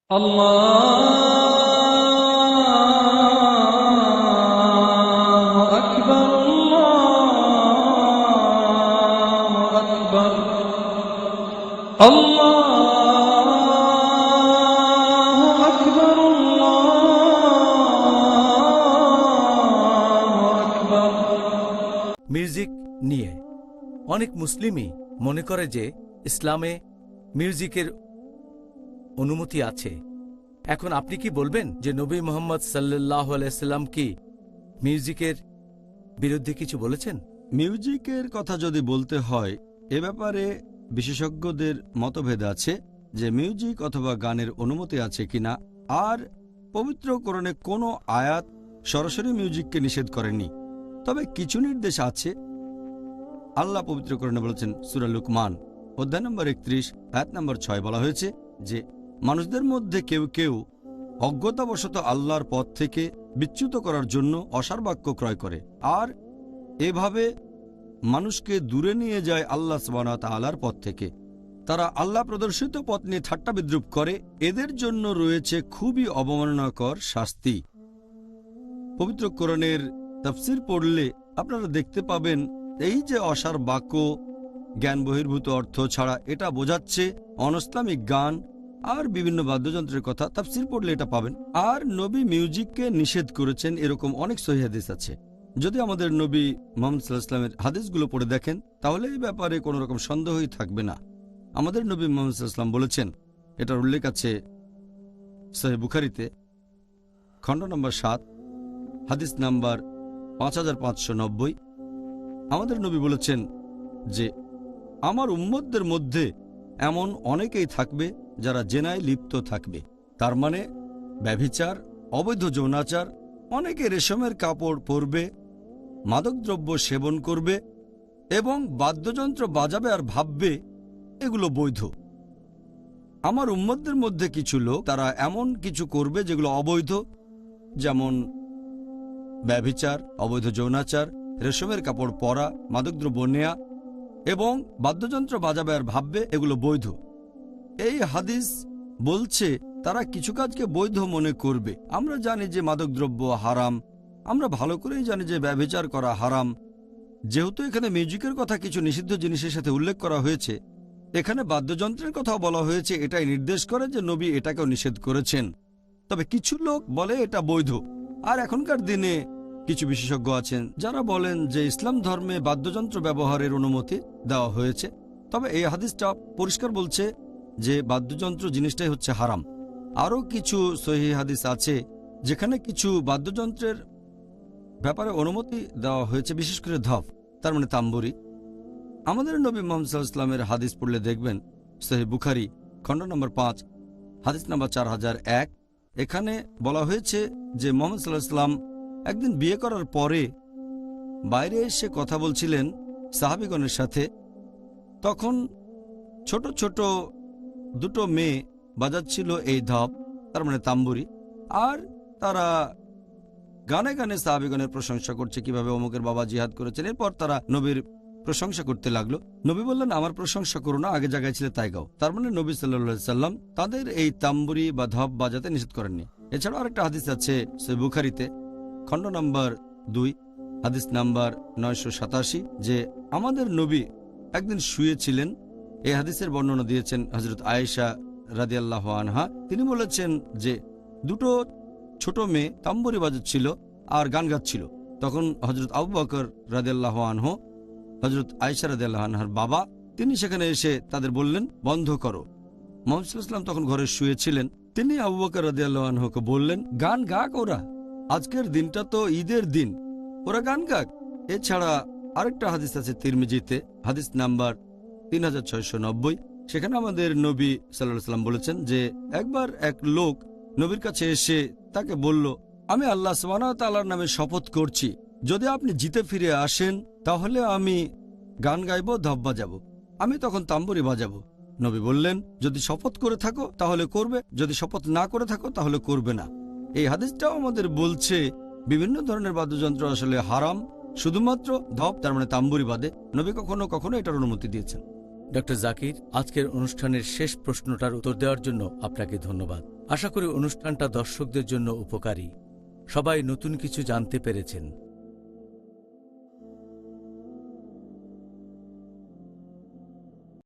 আল্লাহু আকবার, আল্লাহু আকবার, আল্লাহু আকবার, আল্লাহু আকবার। মিউজিক নিয়ে অনেক মুসলিমই মনে করে যে ইসলামে মিউজিকের অনুমতি আছে। এখন আপনি কি বলবেন যে নবী মুহাম্মদ সাল্লাল্লাহু আলাইহি সাল্লাম কি মিউজিকের বিরুদ্ধে কিছু বলেছেন? মিউজিকের কথা যদি বলতে হয়, এ ব্যাপারে বিশেষজ্ঞদের মতভেদ আছে যে মিউজিক অথবা গানের অনুমতি আছে কিনা। আর পবিত্র কোরআনে কোনো আয়াত সরাসরি মিউজিককে নিষেধ করেনি, তবে কিছু নির্দেশ আছে। আল্লাহ পবিত্র কোরআনে বলেছেন, সূরা লুকমান অধ্যায় নম্বর 31 আয়াত নম্বর 6 বলা হয়েছে যে মানুষদের মধ্যে কেউ কেউ অজ্ঞতাবশত আল্লাহর পথ থেকে বিচ্যুত করার জন্য অসার বাক্য ক্রয় করে, আর এভাবে মানুষকে দূরে নিয়ে যায় আল্লাহ সুবহানাহু ওয়া তাআলার পথ থেকে। তারা আল্লাহ প্রদর্শিত পথ নিয়ে ঠাট্টা বিদ্রূপ করে, এদের জন্য রয়েছে খুবই অবমাননাকর শাস্তি। পবিত্র কোরআনের তাফসীর পড়লে আপনারা দেখতে পাবেন এই যে অসার বাক্য জ্ঞান বহির্ভূত অর্থ ছাড়া, এটা বোঝাচ্ছে অনইসলামিক গান আর বিভিন্ন বাদ্যযন্ত্রের কথা। তাফসীর পড়লে এটা পাবেন। আর নবী মিউজিককে নিষেধ করেছেন এরকম অনেক সহিহ হাদিস আছে। যদি আমাদের নবী মুহাম্মদ সাল্লাল্লাহু আলাইহি ওয়াসাল্লামের হাদিসগুলো পড়ে দেখেন, তাহলে এই ব্যাপারে কোনো রকম সন্দেহই থাকবে না। আমাদের নবী মুহাম্মদ সাল্লাল্লাহু আলাইহি ওয়াসাল্লাম বলেছেন, এটার উল্লেখ আছে সহিহ বুখারীতে খণ্ড নম্বর 7 হাদিস নাম্বার 5590। আমাদের নবী বলেছেন যে আমার উম্মতদের মধ্যে এমন অনেকেই থাকবে যারা জেনায় লিপ্ত থাকবে। তার মানে ব্যভিচার, অবৈধ যৌনাচার, অনেকে রেশমের কাপড় পরবে, মাদকদ্রব্য সেবন করবে এবং বাদ্যযন্ত্র বাজাবে আর ভাববে এগুলো বৈধ। আমার উম্মতদের মধ্যে কিছু লোক তারা এমন কিছু করবে যেগুলো অবৈধ, যেমন ব্যভিচার, অবৈধ যৌনাচার, রেশমের কাপড় পরা, মাদকদ্রব্য নেয়া এবং বাদ্যযন্ত্র বাজাবে আর ভাববে এগুলো বৈধ। এই হাদিস বলছে তারা কিছু কাজকে বৈধ মনে করবে। আমরা জানি যে মাদকদ্রব্য হারাম, আমরা ভালো করেই জানি যে ব্যভিচার করা হারাম। যেহেতু এখানে মিউজিকের কথা কিছু নিষিদ্ধ জিনিসের সাথে উল্লেখ করা হয়েছে, এখানে বাদ্যযন্ত্রের কথাও বলা হয়েছে, এটাই নির্দেশ করে যে নবী এটাকেও নিষেধ করেছেন। তবে কিছু লোক বলে এটা বৈধ। আর এখনকার দিনে কিছু বিশেষজ্ঞ আছেন যারা বলেন যে ইসলাম ধর্মে বাদ্যযন্ত্র ব্যবহারের অনুমতি দেওয়া হয়েছে, তবে এই হাদিসটা পরিষ্কার বলছে যে বাদ্যযন্ত্র জিনিসটাই হচ্ছে হারাম। আরও কিছু সহিহ হাদিস আছে যেখানে কিছু বাদ্যযন্ত্রের ব্যাপারে অনুমতি দেওয়া হয়েছে, বিশেষ করে ধপ, তার মানে তাম্বুরি। আমাদের নবী মুহাম্মদ সাল্লাল্লাহু আলাইহি ওয়াসাল্লামের হাদিস পড়লে দেখবেন সহিহ বুখারী খণ্ড নম্বর 5 হাদিস নম্বর 4001। এখানে বলা হয়েছে যে মুহাম্মদ সাল্লাল্লাহু আলাইহি ওয়াসাল্লাম একদিন বিয়ে করার পরে বাইরে এসে কথা বলছিলেন সাহাবীগণের সাথে। তখন ছোট ছোট দুটো মেয়ে বাজাচ্ছিল এই ধপ, তার মানে তাম্বুরি, আর তারা গানে গানে সাহাবীগণের প্রশংসা করছে কিভাবে অমুকের বাবা জিহাদ করেছেন। এরপর তারা নবীর প্রশংসা করতে লাগলো। নবী বললেন, আমার প্রশংসা করো না, আগে জায়গায় ছিল তাই গাও। তার মানে নবী সাল্লাল্লাহু আলাইহি সাল্লাম তাদের এই তাম্বুরি বা ধপ বাজাতে নিষেধ করেননি। এছাড়াও আরেকটা হাদিস আছে সহিহ বুখারীতে খণ্ড নম্বর 2 হাদিস নাম্বার 987 যে আমাদের নবী একদিন শুয়েছিলেন। এই হাদিসের বর্ণনা দিয়েছেন হযরত আয়েশা রাদিয়াল্লাহু আনহা। তিনি বলেছেন যে দুটো ছোট মেয়ে তাম্বুরি বাজাচ্ছিল আর গান গাচ্ছিল। তখন হযরত আবু বকর রাদিয়াল্লাহু আনহু, হযরত আয়েশা রাদিয়াল্লাহু আনহার বাবা, তিনি সেখানে এসে তাদের বললেন, বন্ধ করো। মুহাম্মদ সাল্লাল্লাহু আলাইহি ওয়াসাল্লাম তখন ঘরে শুয়েছিলেন। তিনি আবু বকর রাদিয়াল্লাহু আনহুকে বললেন, গান গাক ওরা, আজকের দিনটা তো ঈদের দিন, ওরা গান গাক। এছাড়া আরেকটা হাদিস আছে তিরমিজিতে হাদিস নাম্বার 3690। সেখানে আমাদের নবী সাল্লাল্লাহু আলাইহি ওয়াসাল্লাম বলেছেন যে একবার এক লোক নবীর কাছে এসে তাকে বলল, আমি আল্লাহ সুবহানাহু ওয়া তাআলার নামে শপথ করছি, যদি আপনি জিতে ফিরে আসেন তাহলে আমি গান গাইব, ধপ বাজাবো, আমি তখন তাম্বুরি বাজাবো। নবী বললেন, যদি শপথ করে থাকো তাহলে করবে, যদি শপথ না করে থাকো তাহলে করবে না। এই হাদিসটাও আমাদের বলছে বিভিন্ন ধরনের বাদ্যযন্ত্র আসলে হারাম, শুধুমাত্র ধপ, তার মানে তাম্বুরি বাদে নবী কখনো কখনো এটার অনুমতি দিয়েছেন। ডক্টর জাকির, আজকের অনুষ্ঠানের শেষ প্রশ্নটার উত্তর দেওয়ার জন্য আপনাকে ধন্যবাদ। আশা করি অনুষ্ঠানটা দর্শকদের জন্য উপকারী। সবাই নতুন কিছু জানতে পেরেছেন।